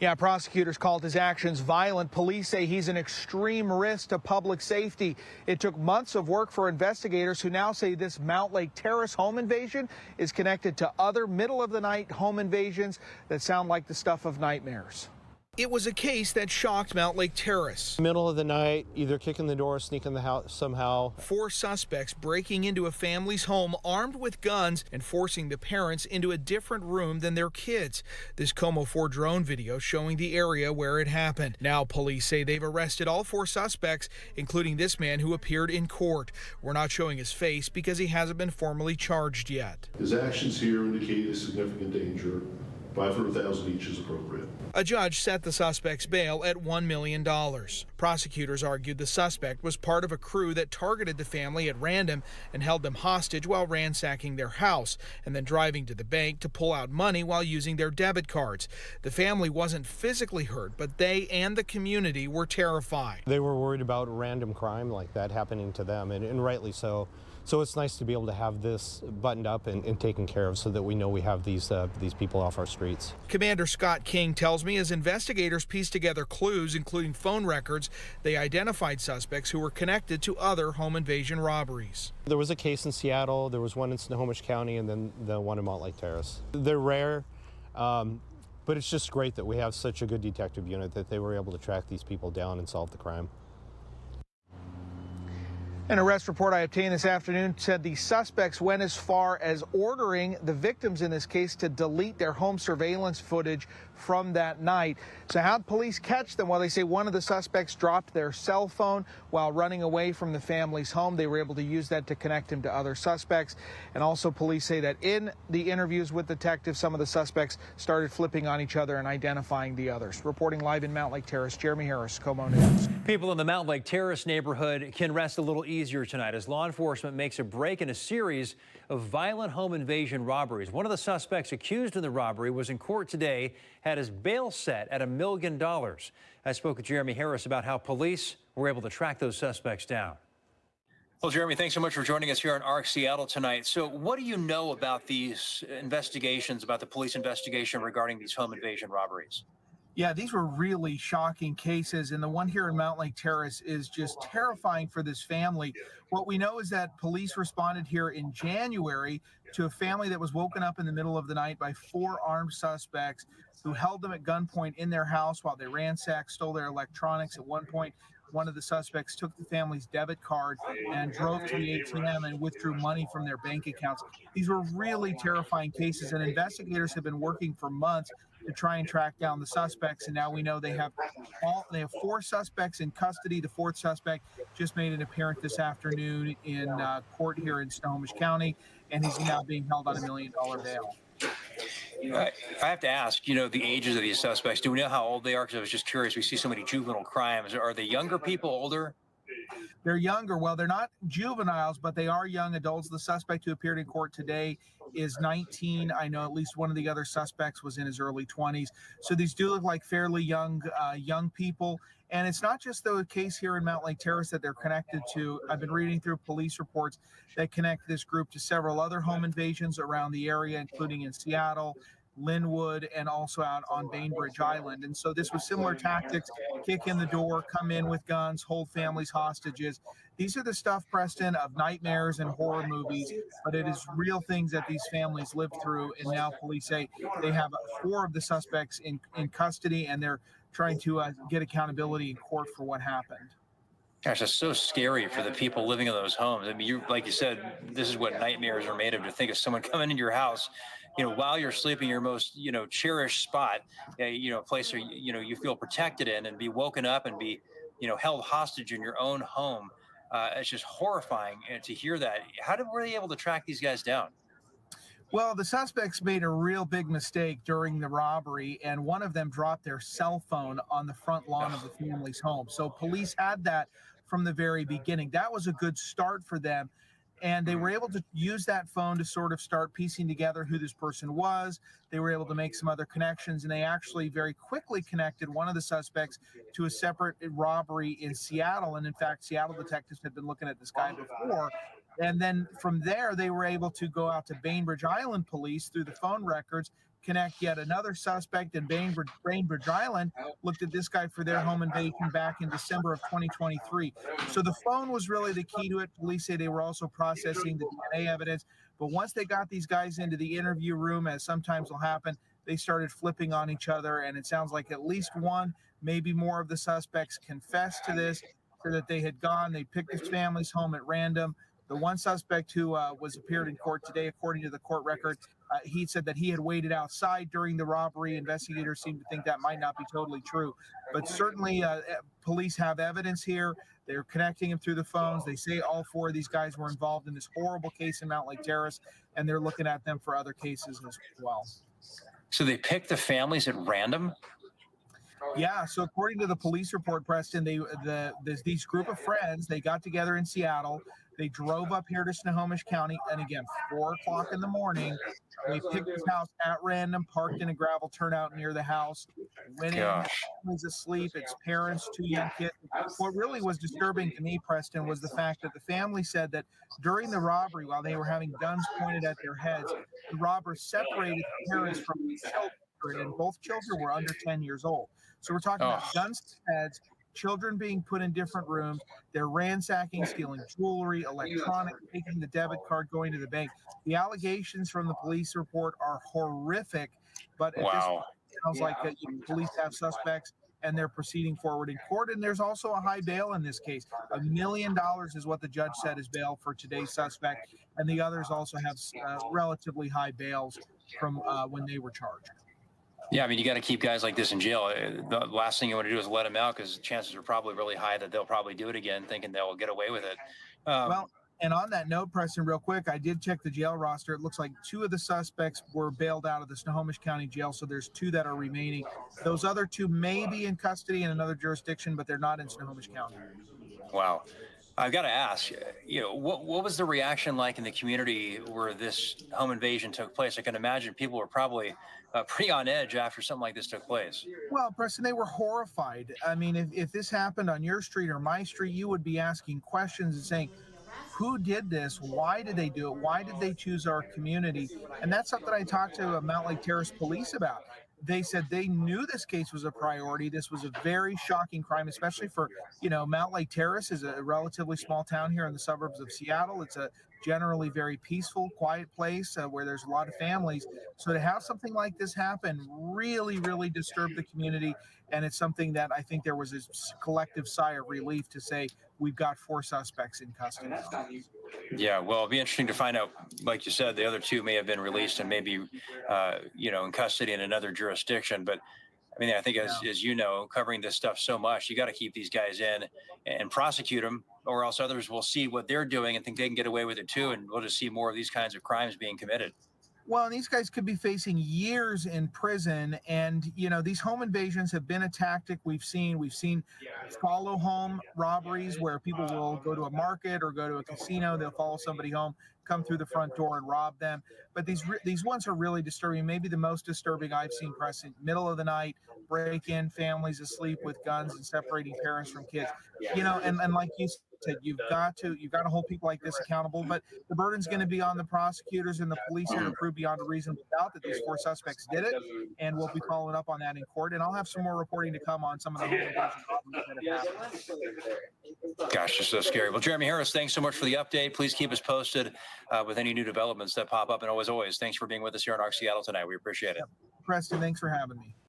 Yeah, prosecutors called his actions violent. Police say he's an extreme risk to public safety. It took months of work for investigators who now say this Mountlake Terrace home invasion is connected to other middle-of-the-night home invasions that sound like the stuff of nightmares. It was a case that shocked Mountlake Terrace. Middle of the night, either kicking the door, sneaking the house somehow. 4 suspects breaking into a family's home armed with guns and forcing the parents into a different room than their kids. This KOMO 4 drone video showing the area where it happened. Now police say they've arrested all 4 suspects, including this man who appeared in court. We're not showing his face because he hasn't been formally charged yet. His actions here indicate a significant danger. $500,000 each is appropriate. A judge set the suspect's bail at $1 million. Prosecutors argued the suspect was part of a crew that targeted the family at random and held them hostage while ransacking their house and then driving to the bank to pull out money while using their debit cards. The family wasn't physically hurt, but they and the community were terrified. They were worried about random crime like that happening to them, and rightly so. So it's nice to be able to have this buttoned up and taken care of so that we know we have these people off our streets. Commander Scott King tells me as investigators pieced together clues, including phone records, they identified suspects who were connected to other home invasion robberies. There was a case in Seattle, there was one in Snohomish County, and then the one in Mountlake Terrace. They're rare, but it's just great that we have such a good detective unit that they were able to track these people down and solve the crime. An arrest report I obtained this afternoon said the suspects went as far as ordering the victims in this case to delete their home surveillance footage from that night. So how'd police catch them? Well, they say one of the suspects dropped their cell phone while running away from the family's home. They were able to use that to connect him to other suspects. And also police say that in the interviews with detectives, some of the suspects started flipping on each other and identifying the others. Reporting live in Mountlake Terrace, Jeremy Harris, KOMO News. People in the Mountlake Terrace neighborhood can rest a little easier tonight as law enforcement makes a break in a series of violent home invasion robberies. One of the suspects accused in the robbery was in court today, had his bail set at $1 million. I spoke with Jeremy Harris about how police were able to track those suspects down. Well, Jeremy, thanks so much for joining us here on ARC Seattle tonight. So what do you know about these investigations, about the police investigation regarding these home invasion robberies? Yeah, these were really shocking cases, and the one here in Mountlake Terrace is just terrifying for this family. What we know is that police responded here in January to a family that was woken up in the middle of the night by 4 armed suspects who held them at gunpoint in their house while they ransacked, stole their electronics. At one point, one of the suspects took the family's debit card and drove to the ATM and withdrew money from their bank accounts. These were really terrifying cases, and investigators have been working for months to try and track down the suspects, and now we know they have 4 suspects in custody. The 4th suspect just made an appearance this afternoon in court here in Snohomish County, and he's now being held on $1 million bail. I have to ask, the ages of these suspects. Do we know how old they are? Because I was just curious. We see so many juvenile crimes. Are they younger people, older? They're younger. Well, they're not juveniles, but they are young adults. The suspect who appeared in court today is 19. I know at least one of the other suspects was in his early 20s. So these do look like fairly young people. And it's not just the case here in Mountlake Terrace that they're connected to. I've been reading through police reports that connect this group to several other home invasions around the area, including in Seattle, Linwood, and also out on Bainbridge Island. And so this was similar tactics: kick in the door, come in with guns, hold families hostages. These are the stuff, Preston, of nightmares and horror movies, but it is real things that these families lived through. And now police say they have 4 of the suspects in custody, and they're trying to get accountability in court for what happened. Gosh, that's so scary for the people living in those homes. I mean, like you said, this is what nightmares are made of, to think of someone coming into your house, while you're sleeping, your most, cherished spot, a place where, you feel protected in, and be woken up and be, held hostage in your own home. It's just horrifying to hear that. Were they able to track these guys down? Well, the suspects made a real big mistake during the robbery, and one of them dropped their cell phone on the front lawn of the family's home. So police had that from the very beginning. That was a good start for them, and they were able to use that phone to sort of start piecing together who this person was. They were able to make some other connections, and they actually very quickly connected one of the suspects to a separate robbery in Seattle. And in fact, Seattle detectives had been looking at this guy before. And then from there, they were able to go out to Bainbridge Island police through the phone records connect yet another suspect in Bainbridge Island looked at this guy for their home invasion back in December of 2023. So the phone was really the key to it. Police say they were also processing the DNA evidence. But once they got these guys into the interview room, as sometimes will happen, they started flipping on each other. And it sounds like at least one, maybe more of the suspects confessed to this, so that they had gone, they picked his family's home at random. The one suspect who was appeared in court today, according to the court record, he said that he had waited outside during the robbery. Investigators seem to think that might not be totally true, but certainly police have evidence here. They're connecting him through the phones. They say all four of these guys were involved in this horrible case in Mountlake Terrace, and they're looking at them for other cases as well. So they picked the families at random? Yeah, so according to the police report, Preston, there's these group of friends, they got together in Seattle. They drove up here to Snohomish County, and again, 4 o'clock in the morning, they picked his house at random, parked in a gravel turnout near the house, went in, family's asleep, its parents, 2 young kids. What really was disturbing to me, Preston, was the fact that the family said that during the robbery, while they were having guns pointed at their heads, the robbers separated the parents from the children, and both children were under 10 years old. So we're talking about guns to heads, children being put in different rooms. They're ransacking, stealing jewelry, electronics, taking the debit card, going to the bank. The allegations from the police report are horrific, but at this point, it sounds like police have suspects and they're proceeding forward in court. And there's also a high bail in this case. $1 million is what the judge said is bail for today's suspect. And the others also have relatively high bails from when they were charged. Yeah, I mean, you got to keep guys like this in jail. The last thing you want to do is let them out, because chances are probably really high that they'll probably do it again, thinking they'll get away with it. Well, and on that note, Preston, real quick, I did check the jail roster. It looks like 2 of the suspects were bailed out of the Snohomish County Jail, so there's 2 that are remaining. Those other 2 may be in custody in another jurisdiction, but they're not in Snohomish County. Wow. I've got to ask, what was the reaction like in the community where this home invasion took place? I can imagine people were probably pretty on edge after something like this took place. Well, Preston, they were horrified. I mean, if this happened on your street or my street, you would be asking questions and saying, who did this? Why did they do it? Why did they choose our community? And that's something I talked to Mountlake Terrace police about. They said they knew this case was a priority. This was a very shocking crime, especially for, Mountlake Terrace is a relatively small town here in the suburbs of Seattle. It's a generally very peaceful, quiet place where there's a lot of families. So to have something like this happen really, really disturbed the community. And it's something that I think there was a collective sigh of relief to say, we've got 4 suspects in custody. Yeah, well, it'll be interesting to find out. Like you said, the other 2 may have been released and maybe, in custody in another jurisdiction. But I mean, I think as you know, covering this stuff so much, you got to keep these guys in and prosecute them, or else others will see what they're doing and think they can get away with it too. And we'll just see more of these kinds of crimes being committed. Well, and these guys could be facing years in prison. And, these home invasions have been a tactic we've seen follow home robberies where people will go to a market or go to a casino. They'll follow somebody home, come through the front door and rob them. But these ones are really disturbing. Maybe the most disturbing I've seen, Preston, middle of the night, break in, families asleep with guns and separating parents from kids. And like you said, you've got to hold people like this accountable, but the burden's going to be on the prosecutors and the police here to prove beyond a reasonable doubt that these 4 suspects did it, and we'll be following up on that in court. And I'll have some more reporting to come on some of the home invasions that have happened. Gosh, it's so scary. Well, Jeremy Harris, thanks so much for the update. Please keep us posted with any new developments that pop up. And always, thanks for being with us here on Arc Seattle tonight. We appreciate it. Preston, thanks for having me.